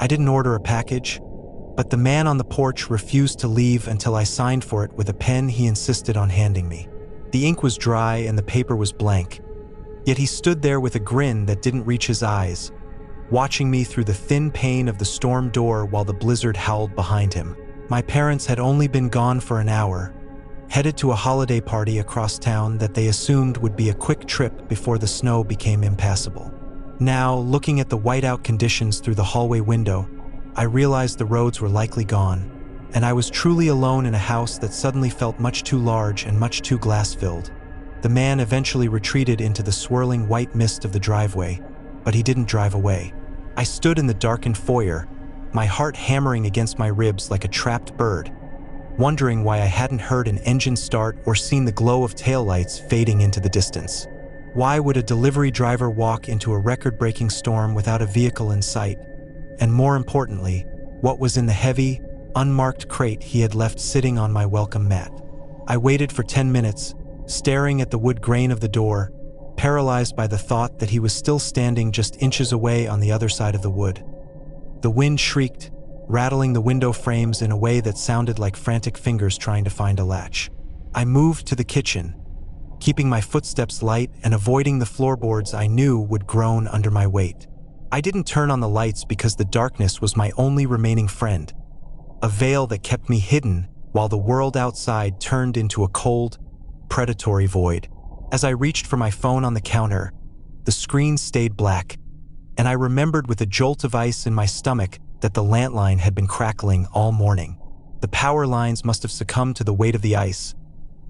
I didn't order a package, but the man on the porch refused to leave until I signed for it with a pen he insisted on handing me. The ink was dry and the paper was blank, yet he stood there with a grin that didn't reach his eyes, watching me through the thin pane of the storm door while the blizzard howled behind him. My parents had only been gone for an hour, headed to a holiday party across town that they assumed would be a quick trip before the snow became impassable. Now, looking at the whiteout conditions through the hallway window, I realized the roads were likely gone, and I was truly alone in a house that suddenly felt much too large and much too glass-filled. The man eventually retreated into the swirling white mist of the driveway, but he didn't drive away. I stood in the darkened foyer, my heart hammering against my ribs like a trapped bird, wondering why I hadn't heard an engine start or seen the glow of taillights fading into the distance. Why would a delivery driver walk into a record-breaking storm without a vehicle in sight? And more importantly, what was in the heavy, unmarked crate he had left sitting on my welcome mat? I waited for 10 minutes, staring at the wood grain of the door, paralyzed by the thought that he was still standing just inches away on the other side of the wood. The wind shrieked, rattling the window frames in a way that sounded like frantic fingers trying to find a latch. I moved to the kitchen, keeping my footsteps light and avoiding the floorboards I knew would groan under my weight. I didn't turn on the lights because the darkness was my only remaining friend, a veil that kept me hidden while the world outside turned into a cold, predatory void. As I reached for my phone on the counter, the screen stayed black, and I remembered with a jolt of ice in my stomach that the landline had been crackling all morning. The power lines must have succumbed to the weight of the ice,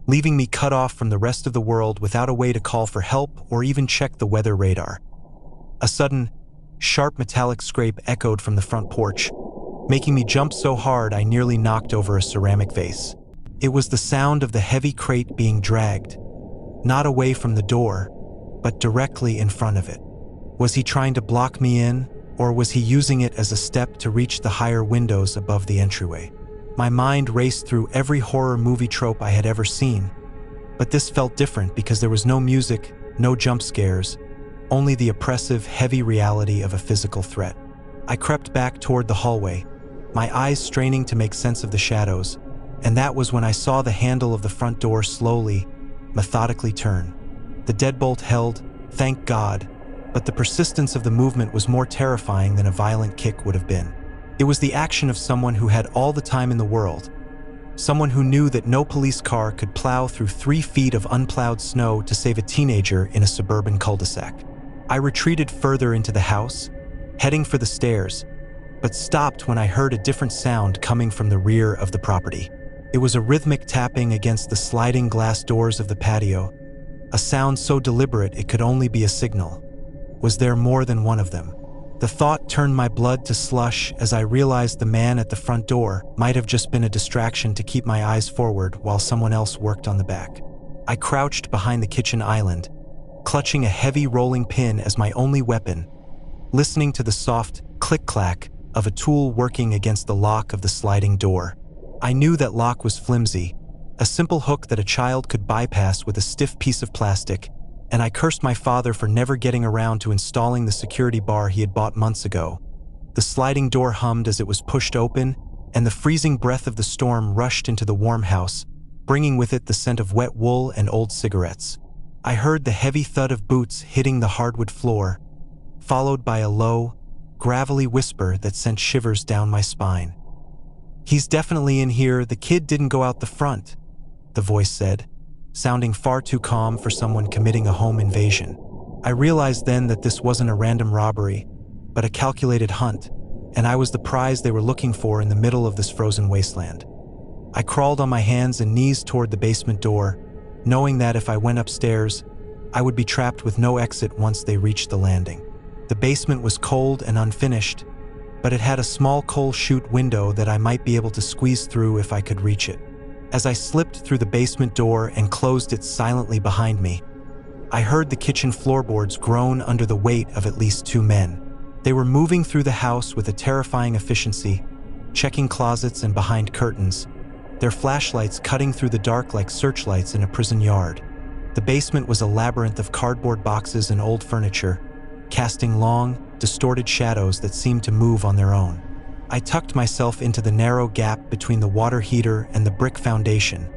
leaving me cut off from the rest of the world without a way to call for help or even check the weather radar. A sudden, sharp metallic scrape echoed from the front porch, making me jump so hard I nearly knocked over a ceramic vase. It was the sound of the heavy crate being dragged, not away from the door, but directly in front of it. Was he trying to block me in, or was he using it as a step to reach the higher windows above the entryway? My mind raced through every horror movie trope I had ever seen, but this felt different because there was no music, no jump scares, only the oppressive, heavy reality of a physical threat. I crept back toward the hallway, my eyes straining to make sense of the shadows, and that was when I saw the handle of the front door slowly, methodically turn. The deadbolt held, thank God, but the persistence of the movement was more terrifying than a violent kick would have been. It was the action of someone who had all the time in the world, someone who knew that no police car could plow through 3 feet of unplowed snow to save a teenager in a suburban cul-de-sac. I retreated further into the house, heading for the stairs, but stopped when I heard a different sound coming from the rear of the property. It was a rhythmic tapping against the sliding glass doors of the patio, a sound so deliberate it could only be a signal. Was there more than one of them? The thought turned my blood to slush as I realized the man at the front door might have just been a distraction to keep my eyes forward while someone else worked on the back. I crouched behind the kitchen island, clutching a heavy rolling pin as my only weapon, listening to the soft click-clack of a tool working against the lock of the sliding door. I knew that lock was flimsy, a simple hook that a child could bypass with a stiff piece of plastic, and I cursed my father for never getting around to installing the security bar he had bought months ago. The sliding door hummed as it was pushed open, and the freezing breath of the storm rushed into the warm house, bringing with it the scent of wet wool and old cigarettes. I heard the heavy thud of boots hitting the hardwood floor, followed by a low, gravelly whisper that sent shivers down my spine. "He's definitely in here, the kid didn't go out the front," the voice said, sounding far too calm for someone committing a home invasion. I realized then that this wasn't a random robbery, but a calculated hunt, and I was the prize they were looking for in the middle of this frozen wasteland. I crawled on my hands and knees toward the basement door, knowing that if I went upstairs, I would be trapped with no exit once they reached the landing. The basement was cold and unfinished, but it had a small coal chute window that I might be able to squeeze through if I could reach it. As I slipped through the basement door and closed it silently behind me, I heard the kitchen floorboards groan under the weight of at least 2 men. They were moving through the house with a terrifying efficiency, checking closets and behind curtains, their flashlights cutting through the dark like searchlights in a prison yard. The basement was a labyrinth of cardboard boxes and old furniture, casting long, distorted shadows that seemed to move on their own. I tucked myself into the narrow gap between the water heater and the brick foundation,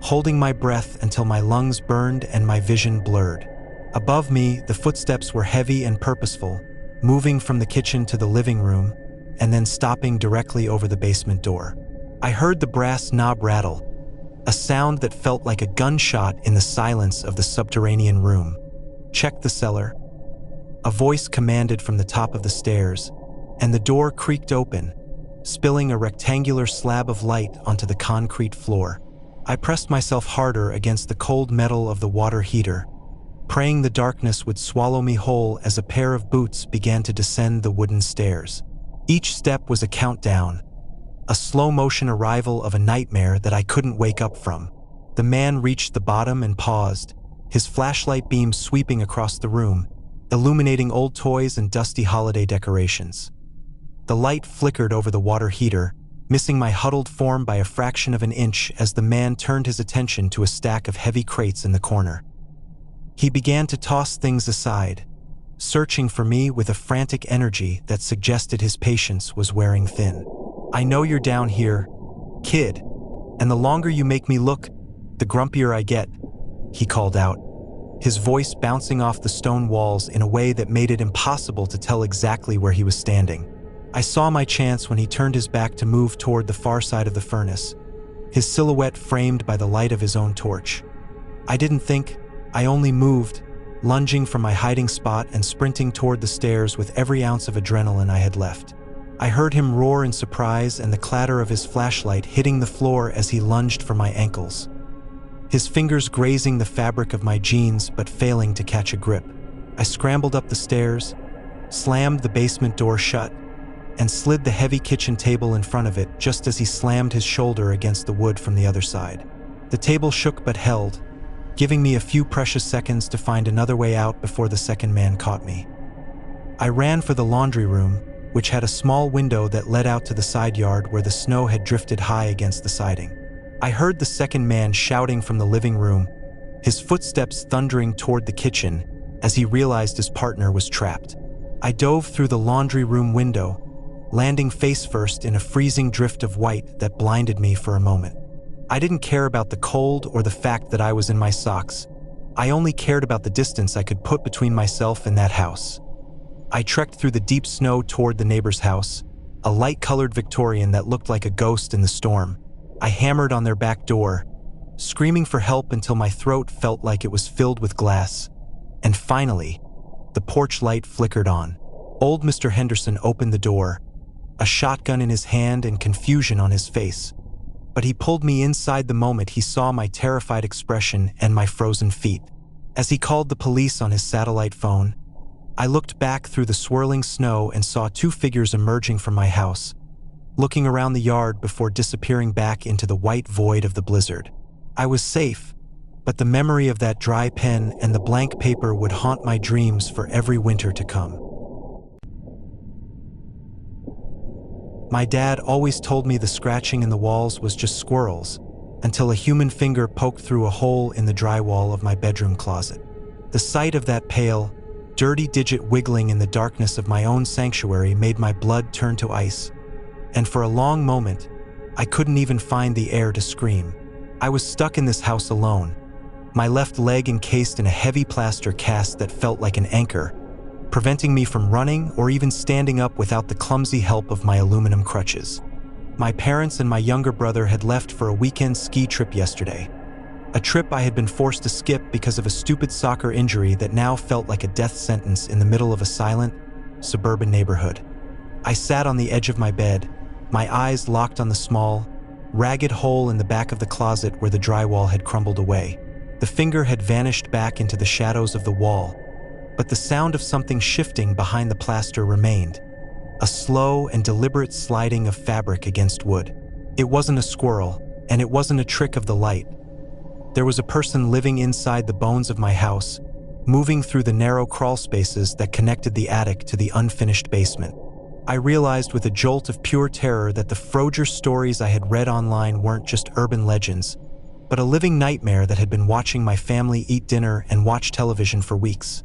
holding my breath until my lungs burned and my vision blurred. Above me, the footsteps were heavy and purposeful, moving from the kitchen to the living room and then stopping directly over the basement door. I heard the brass knob rattle, a sound that felt like a gunshot in the silence of the subterranean room. "Check the cellar," a voice commanded from the top of the stairs, and the door creaked open, spilling a rectangular slab of light onto the concrete floor. I pressed myself harder against the cold metal of the water heater, praying the darkness would swallow me whole as a pair of boots began to descend the wooden stairs. Each step was a countdown, a slow-motion arrival of a nightmare that I couldn't wake up from. The man reached the bottom and paused, his flashlight beam sweeping across the room, illuminating old toys and dusty holiday decorations. The light flickered over the water heater, missing my huddled form by a fraction of an inch as the man turned his attention to a stack of heavy crates in the corner. He began to toss things aside, searching for me with a frantic energy that suggested his patience was wearing thin. "I know you're down here, kid, and the longer you make me look, the grumpier I get," he called out, his voice bouncing off the stone walls in a way that made it impossible to tell exactly where he was standing. I saw my chance when he turned his back to move toward the far side of the furnace, his silhouette framed by the light of his own torch. I didn't think, I only moved, lunging from my hiding spot and sprinting toward the stairs with every ounce of adrenaline I had left. I heard him roar in surprise and the clatter of his flashlight hitting the floor as he lunged for my ankles, his fingers grazing the fabric of my jeans but failing to catch a grip. I scrambled up the stairs, slammed the basement door shut, and slid the heavy kitchen table in front of it just as he slammed his shoulder against the wood from the other side. The table shook but held, giving me a few precious seconds to find another way out before the second man caught me. I ran for the laundry room, which had a small window that led out to the side yard where the snow had drifted high against the siding. I heard the second man shouting from the living room, his footsteps thundering toward the kitchen as he realized his partner was trapped. I dove through the laundry room window, landing face first in a freezing drift of white that blinded me for a moment. I didn't care about the cold or the fact that I was in my socks. I only cared about the distance I could put between myself and that house. I trekked through the deep snow toward the neighbor's house, a light-colored Victorian that looked like a ghost in the storm. I hammered on their back door, screaming for help until my throat felt like it was filled with glass. And finally, the porch light flickered on. Old Mr. Henderson opened the door, a shotgun in his hand and confusion on his face. But he pulled me inside the moment he saw my terrified expression and my frozen feet. As he called the police on his satellite phone, I looked back through the swirling snow and saw two figures emerging from my house, looking around the yard before disappearing back into the white void of the blizzard. I was safe, but the memory of that dry pen and the blank paper would haunt my dreams for every winter to come. My dad always told me the scratching in the walls was just squirrels, until a human finger poked through a hole in the drywall of my bedroom closet. The sight of that pale, dirty digit wiggling in the darkness of my own sanctuary made my blood turn to ice, and for a long moment, I couldn't even find the air to scream. I was stuck in this house alone, my left leg encased in a heavy plaster cast that felt like an anchor, preventing me from running or even standing up without the clumsy help of my aluminum crutches. My parents and my younger brother had left for a weekend ski trip yesterday, a trip I had been forced to skip because of a stupid soccer injury that now felt like a death sentence in the middle of a silent, suburban neighborhood. I sat on the edge of my bed, my eyes locked on the small, ragged hole in the back of the closet where the drywall had crumbled away. The finger had vanished back into the shadows of the wall, but the sound of something shifting behind the plaster remained, a slow and deliberate sliding of fabric against wood. It wasn't a squirrel, and it wasn't a trick of the light. There was a person living inside the bones of my house, moving through the narrow crawl spaces that connected the attic to the unfinished basement. I realized with a jolt of pure terror that the Froger stories I had read online weren't just urban legends, but a living nightmare that had been watching my family eat dinner and watch television for weeks.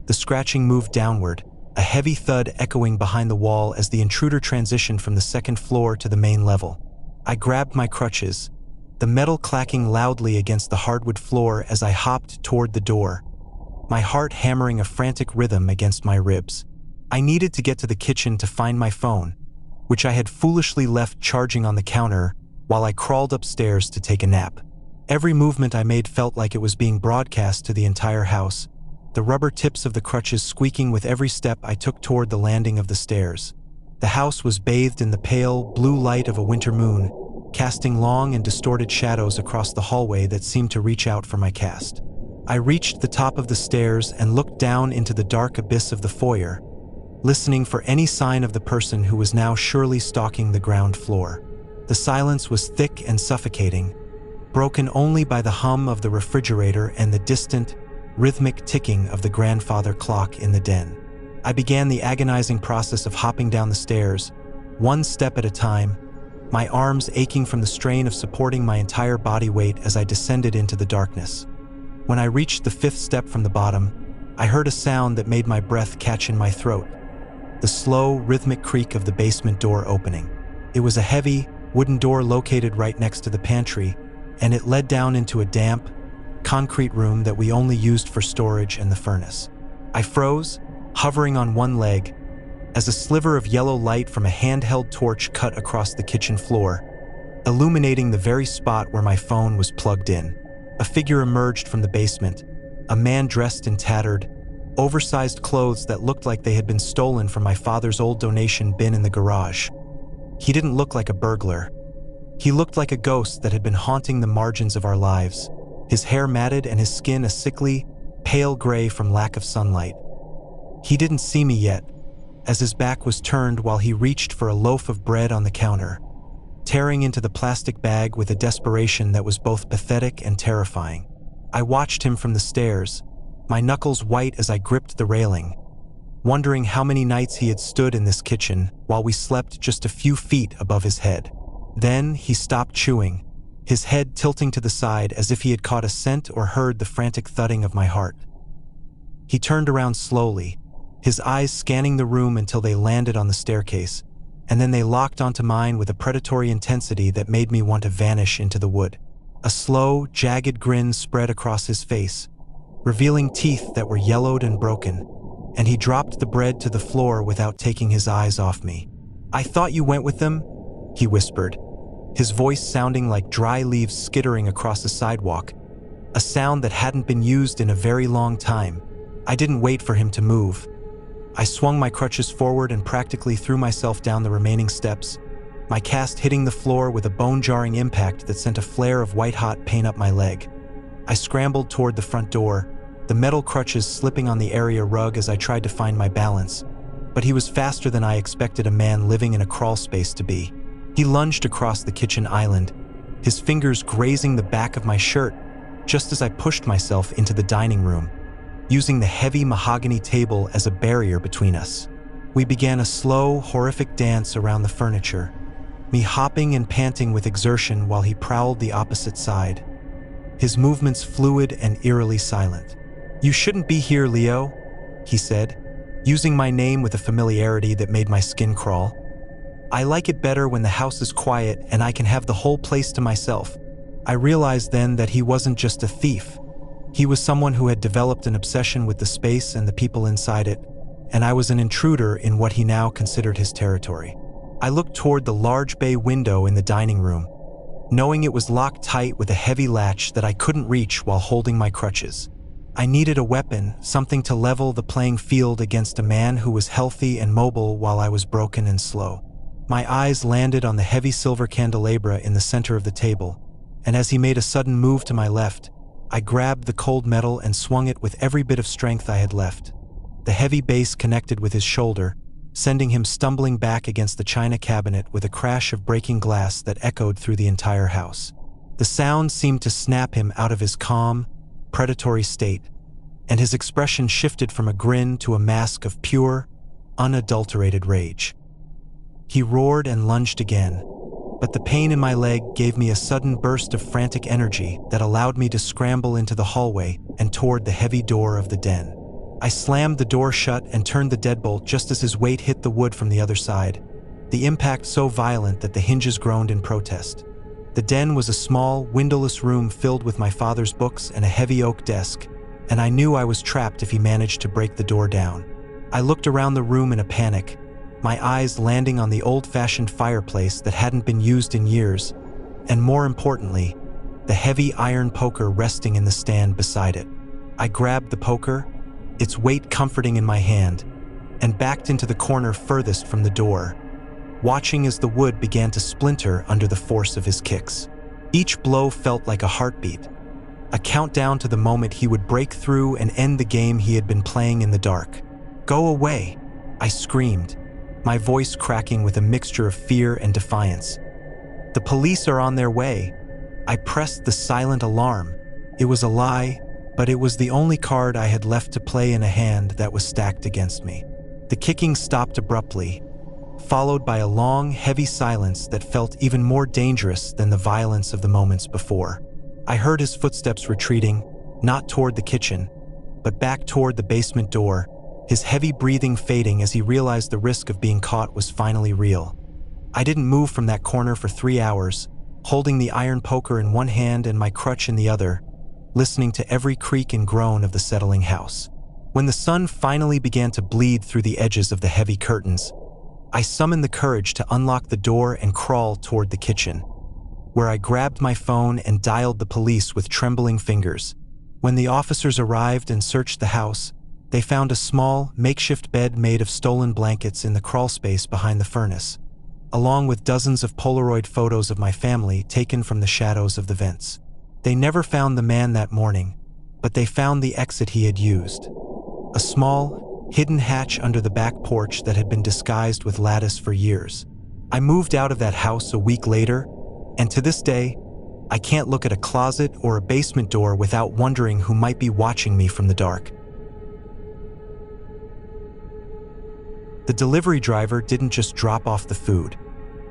The scratching moved downward, a heavy thud echoing behind the wall as the intruder transitioned from the second floor to the main level. I grabbed my crutches, the metal clacking loudly against the hardwood floor as I hopped toward the door, my heart hammering a frantic rhythm against my ribs. I needed to get to the kitchen to find my phone, which I had foolishly left charging on the counter while I crawled upstairs to take a nap. Every movement I made felt like it was being broadcast to the entire house, the rubber tips of the crutches squeaking with every step I took toward the landing of the stairs. The house was bathed in the pale, blue light of a winter moon, casting long and distorted shadows across the hallway that seemed to reach out for my cast. I reached the top of the stairs and looked down into the dark abyss of the foyer, listening for any sign of the person who was now surely stalking the ground floor. The silence was thick and suffocating, broken only by the hum of the refrigerator and the distant, rhythmic ticking of the grandfather clock in the den. I began the agonizing process of hopping down the stairs, one step at a time, my arms aching from the strain of supporting my entire body weight as I descended into the darkness. When I reached the fifth step from the bottom, I heard a sound that made my breath catch in my throat, the slow, rhythmic creak of the basement door opening. It was a heavy, wooden door located right next to the pantry, and it led down into a damp, concrete room that we only used for storage and the furnace. I froze, hovering on one leg, as a sliver of yellow light from a handheld torch cut across the kitchen floor, illuminating the very spot where my phone was plugged in. A figure emerged from the basement, a man dressed in tattered, oversized clothes that looked like they had been stolen from my father's old donation bin in the garage. He didn't look like a burglar. He looked like a ghost that had been haunting the margins of our lives, his hair matted and his skin a sickly, pale gray from lack of sunlight. He didn't see me yet, as his back was turned while he reached for a loaf of bread on the counter, tearing into the plastic bag with a desperation that was both pathetic and terrifying. I watched him from the stairs, my knuckles white as I gripped the railing, wondering how many nights he had stood in this kitchen while we slept just a few feet above his head. Then he stopped chewing, his head tilting to the side as if he had caught a scent or heard the frantic thudding of my heart. He turned around slowly, his eyes scanning the room until they landed on the staircase, and then they locked onto mine with a predatory intensity that made me want to vanish into the wood. A slow, jagged grin spread across his face, revealing teeth that were yellowed and broken, and he dropped the bread to the floor without taking his eyes off me. "I thought you went with them?" he whispered, his voice sounding like dry leaves skittering across the sidewalk, a sound that hadn't been used in a very long time. I didn't wait for him to move. I swung my crutches forward and practically threw myself down the remaining steps, my cast hitting the floor with a bone-jarring impact that sent a flare of white-hot pain up my leg. I scrambled toward the front door, the metal crutches slipping on the area rug as I tried to find my balance, but he was faster than I expected a man living in a crawl space to be. He lunged across the kitchen island, his fingers grazing the back of my shirt just as I pushed myself into the dining room, using the heavy mahogany table as a barrier between us. We began a slow, horrific dance around the furniture, me hopping and panting with exertion while he prowled the opposite side, his movements fluid and eerily silent. "You shouldn't be here, Leo," he said, using my name with a familiarity that made my skin crawl. "I like it better when the house is quiet and I can have the whole place to myself." I realized then that he wasn't just a thief. He was someone who had developed an obsession with the space and the people inside it, and I was an intruder in what he now considered his territory. I looked toward the large bay window in the dining room, knowing it was locked tight with a heavy latch that I couldn't reach while holding my crutches. I needed a weapon, something to level the playing field against a man who was healthy and mobile while I was broken and slow. My eyes landed on the heavy silver candelabra in the center of the table, and as he made a sudden move to my left, I grabbed the cold metal and swung it with every bit of strength I had left. The heavy base connected with his shoulder, sending him stumbling back against the china cabinet with a crash of breaking glass that echoed through the entire house. The sound seemed to snap him out of his calm, predatory state, and his expression shifted from a grin to a mask of pure, unadulterated rage. He roared and lunged again, but the pain in my leg gave me a sudden burst of frantic energy that allowed me to scramble into the hallway and toward the heavy door of the den. I slammed the door shut and turned the deadbolt just as his weight hit the wood from the other side, the impact so violent that the hinges groaned in protest. The den was a small, windowless room filled with my father's books and a heavy oak desk, and I knew I was trapped if he managed to break the door down. I looked around the room in a panic, my eyes landing on the old-fashioned fireplace that hadn't been used in years, and more importantly, the heavy iron poker resting in the stand beside it. I grabbed the poker, its weight comforting in my hand, and backed into the corner furthest from the door, watching as the wood began to splinter under the force of his kicks. Each blow felt like a heartbeat, a countdown to the moment he would break through and end the game he had been playing in the dark. "Go away," I screamed, my voice cracking with a mixture of fear and defiance. "The police are on their way." I pressed the silent alarm. It was a lie, but it was the only card I had left to play in a hand that was stacked against me. The kicking stopped abruptly, followed by a long, heavy silence that felt even more dangerous than the violence of the moments before. I heard his footsteps retreating, not toward the kitchen, but back toward the basement door, his heavy breathing fading as he realized the risk of being caught was finally real. I didn't move from that corner for 3 hours, holding the iron poker in one hand and my crutch in the other, listening to every creak and groan of the settling house. When the sun finally began to bleed through the edges of the heavy curtains, I summoned the courage to unlock the door and crawl toward the kitchen, where I grabbed my phone and dialed the police with trembling fingers. When the officers arrived and searched the house, they found a small, makeshift bed made of stolen blankets in the crawl space behind the furnace, along with dozens of Polaroid photos of my family taken from the shadows of the vents. They never found the man that morning, but they found the exit he had used. A small, hidden hatch under the back porch that had been disguised with lattice for years. I moved out of that house a week later, and to this day, I can't look at a closet or a basement door without wondering who might be watching me from the dark. The delivery driver didn't just drop off the food.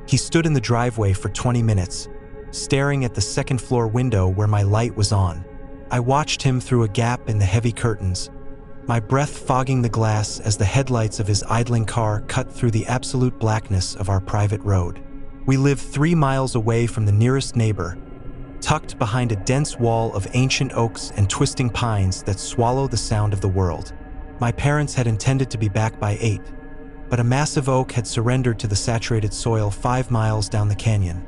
He stood in the driveway for 20 minutes, staring at the second-floor window where my light was on. I watched him through a gap in the heavy curtains, my breath fogging the glass as the headlights of his idling car cut through the absolute blackness of our private road. We lived 3 miles away from the nearest neighbor, tucked behind a dense wall of ancient oaks and twisting pines that swallow the sound of the world. My parents had intended to be back by 8, but a massive oak had surrendered to the saturated soil 5 miles down the canyon,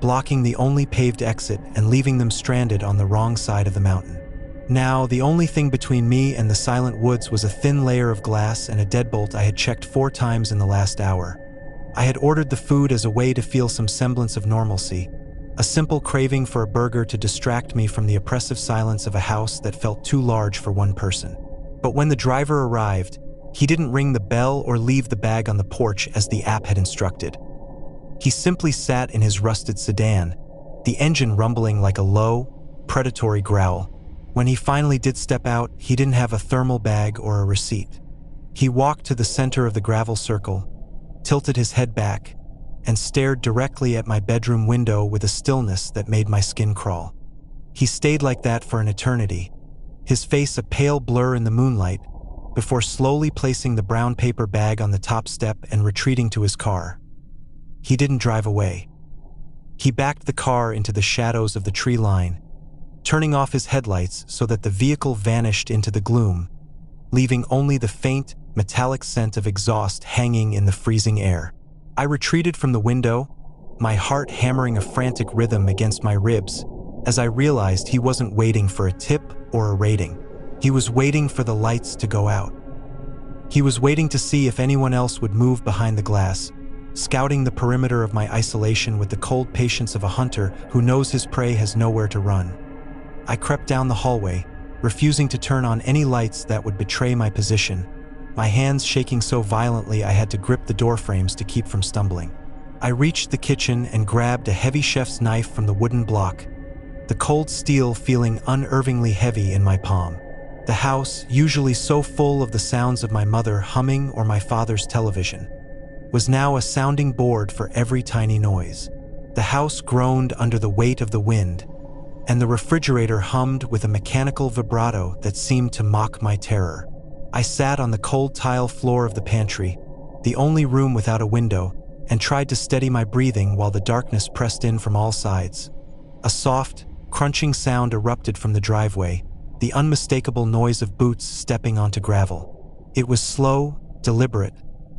blocking the only paved exit and leaving them stranded on the wrong side of the mountain. Now, the only thing between me and the silent woods was a thin layer of glass and a deadbolt I had checked 4 times in the last hour. I had ordered the food as a way to feel some semblance of normalcy, a simple craving for a burger to distract me from the oppressive silence of a house that felt too large for one person. But when the driver arrived, he didn't ring the bell or leave the bag on the porch as the app had instructed. He simply sat in his rusted sedan, the engine rumbling like a low, predatory growl. When he finally did step out, he didn't have a thermal bag or a receipt. He walked to the center of the gravel circle, tilted his head back, and stared directly at my bedroom window with a stillness that made my skin crawl. He stayed like that for an eternity, his face a pale blur in the moonlight, before slowly placing the brown paper bag on the top step and retreating to his car. He didn't drive away. He backed the car into the shadows of the tree line, turning off his headlights so that the vehicle vanished into the gloom, leaving only the faint, metallic scent of exhaust hanging in the freezing air. I retreated from the window, my heart hammering a frantic rhythm against my ribs, as I realized he wasn't waiting for a tip or a rating. He was waiting for the lights to go out. He was waiting to see if anyone else would move behind the glass, scouting the perimeter of my isolation with the cold patience of a hunter who knows his prey has nowhere to run. I crept down the hallway, refusing to turn on any lights that would betray my position, my hands shaking so violently I had to grip the door frames to keep from stumbling. I reached the kitchen and grabbed a heavy chef's knife from the wooden block, the cold steel feeling unnervingly heavy in my palm. The house, usually so full of the sounds of my mother humming or my father's television, was now a sounding board for every tiny noise. The house groaned under the weight of the wind, and the refrigerator hummed with a mechanical vibrato that seemed to mock my terror. I sat on the cold tile floor of the pantry, the only room without a window, and tried to steady my breathing while the darkness pressed in from all sides. A soft, crunching sound erupted from the driveway, the unmistakable noise of boots stepping onto gravel. It was slow, deliberate,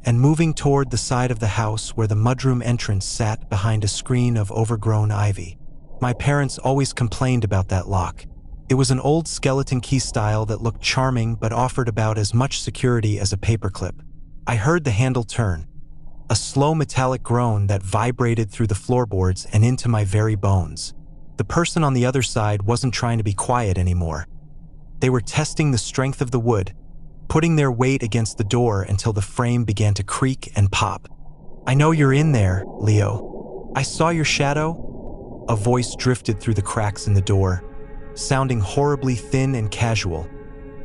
and moving toward the side of the house where the mudroom entrance sat behind a screen of overgrown ivy. My parents always complained about that lock. It was an old skeleton key style that looked charming but offered about as much security as a paperclip. I heard the handle turn, a slow metallic groan that vibrated through the floorboards and into my very bones. The person on the other side wasn't trying to be quiet anymore. They were testing the strength of the wood, putting their weight against the door until the frame began to creak and pop. "I know you're in there, Leo. I saw your shadow." A voice drifted through the cracks in the door, sounding horribly thin and casual,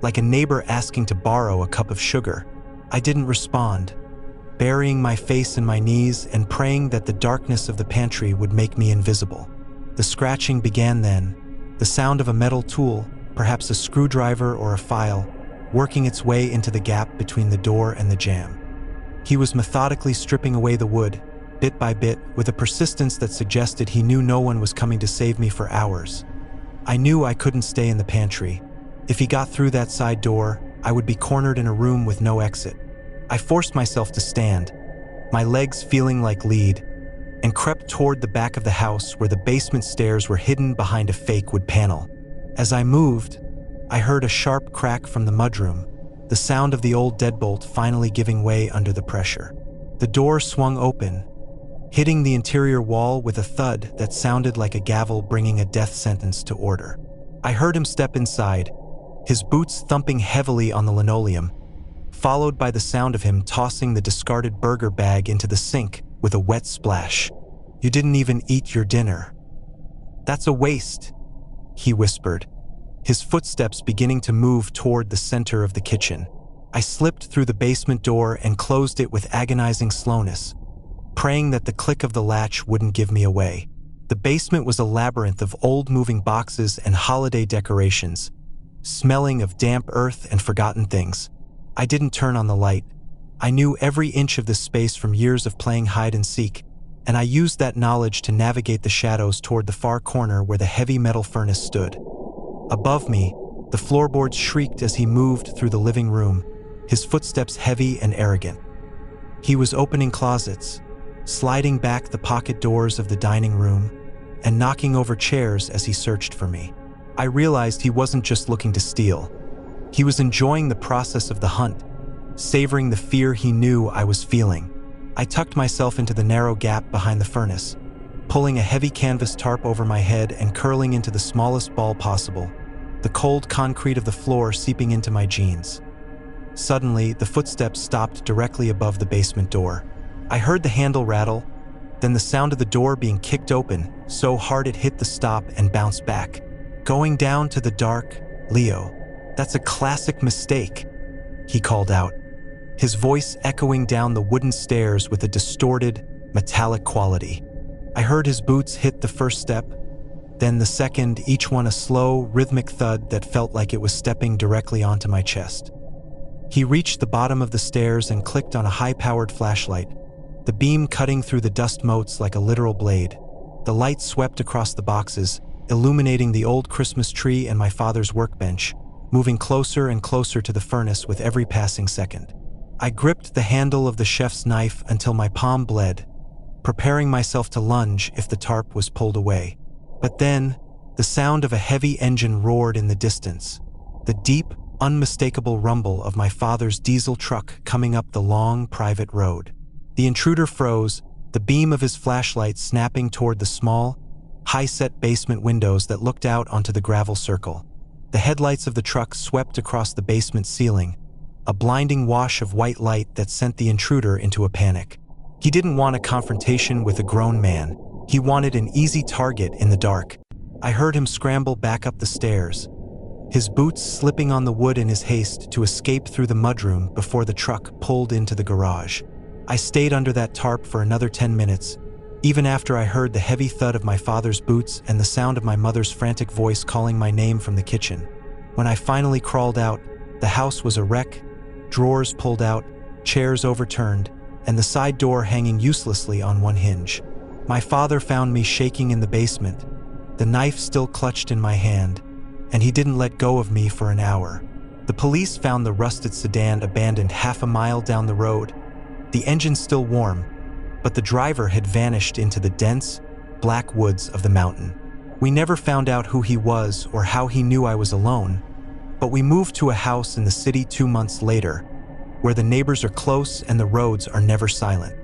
like a neighbor asking to borrow a cup of sugar. I didn't respond, burying my face in my knees and praying that the darkness of the pantry would make me invisible. The scratching began then, the sound of a metal tool, perhaps a screwdriver or a file, working its way into the gap between the door and the jamb. He was methodically stripping away the wood, bit by bit, with a persistence that suggested he knew no one was coming to save me for hours. I knew I couldn't stay in the pantry. If he got through that side door, I would be cornered in a room with no exit. I forced myself to stand, my legs feeling like lead, and crept toward the back of the house where the basement stairs were hidden behind a fake wood panel. As I moved, I heard a sharp crack from the mudroom, the sound of the old deadbolt finally giving way under the pressure. The door swung open, hitting the interior wall with a thud that sounded like a gavel bringing a death sentence to order. I heard him step inside, his boots thumping heavily on the linoleum, followed by the sound of him tossing the discarded burger bag into the sink with a wet splash. "You didn't even eat your dinner." "That's a waste," he whispered, his footsteps beginning to move toward the center of the kitchen. I slipped through the basement door and closed it with agonizing slowness, praying that the click of the latch wouldn't give me away. The basement was a labyrinth of old moving boxes and holiday decorations, smelling of damp earth and forgotten things. I didn't turn on the light. I knew every inch of this space from years of playing hide and seek, and I used that knowledge to navigate the shadows toward the far corner where the heavy metal furnace stood. Above me, the floorboards shrieked as he moved through the living room, his footsteps heavy and arrogant. He was opening closets, sliding back the pocket doors of the dining room, and knocking over chairs as he searched for me. I realized he wasn't just looking to steal. He was enjoying the process of the hunt, savoring the fear he knew I was feeling. I tucked myself into the narrow gap behind the furnace, pulling a heavy canvas tarp over my head and curling into the smallest ball possible, the cold concrete of the floor seeping into my jeans. Suddenly, the footsteps stopped directly above the basement door. I heard the handle rattle, then the sound of the door being kicked open so hard it hit the stop and bounced back. "Going down to the dark, Leo. That's a classic mistake," he called out, his voice echoing down the wooden stairs with a distorted, metallic quality. I heard his boots hit the first step, then the second, each one a slow, rhythmic thud that felt like it was stepping directly onto my chest. He reached the bottom of the stairs and clicked on a high-powered flashlight, the beam cutting through the dust motes like a literal blade. The light swept across the boxes, illuminating the old Christmas tree and my father's workbench, moving closer and closer to the furnace with every passing second. I gripped the handle of the chef's knife until my palm bled, preparing myself to lunge if the tarp was pulled away. But then, the sound of a heavy engine roared in the distance, the deep, unmistakable rumble of my father's diesel truck coming up the long, private road. The intruder froze, the beam of his flashlight snapping toward the small, high-set basement windows that looked out onto the gravel circle. The headlights of the truck swept across the basement ceiling, a blinding wash of white light that sent the intruder into a panic. He didn't want a confrontation with a grown man. He wanted an easy target in the dark. I heard him scramble back up the stairs, his boots slipping on the wood in his haste to escape through the mudroom before the truck pulled into the garage. I stayed under that tarp for another 10 minutes, even after I heard the heavy thud of my father's boots and the sound of my mother's frantic voice calling my name from the kitchen. When I finally crawled out, the house was a wreck, drawers pulled out, chairs overturned, and the side door hanging uselessly on one hinge. My father found me shaking in the basement, the knife still clutched in my hand, and he didn't let go of me for an hour. The police found the rusted sedan abandoned half a mile down the road, the engine still warm, but the driver had vanished into the dense, black woods of the mountain. We never found out who he was or how he knew I was alone, but we moved to a house in the city 2 months later, where the neighbors are close and the roads are never silent.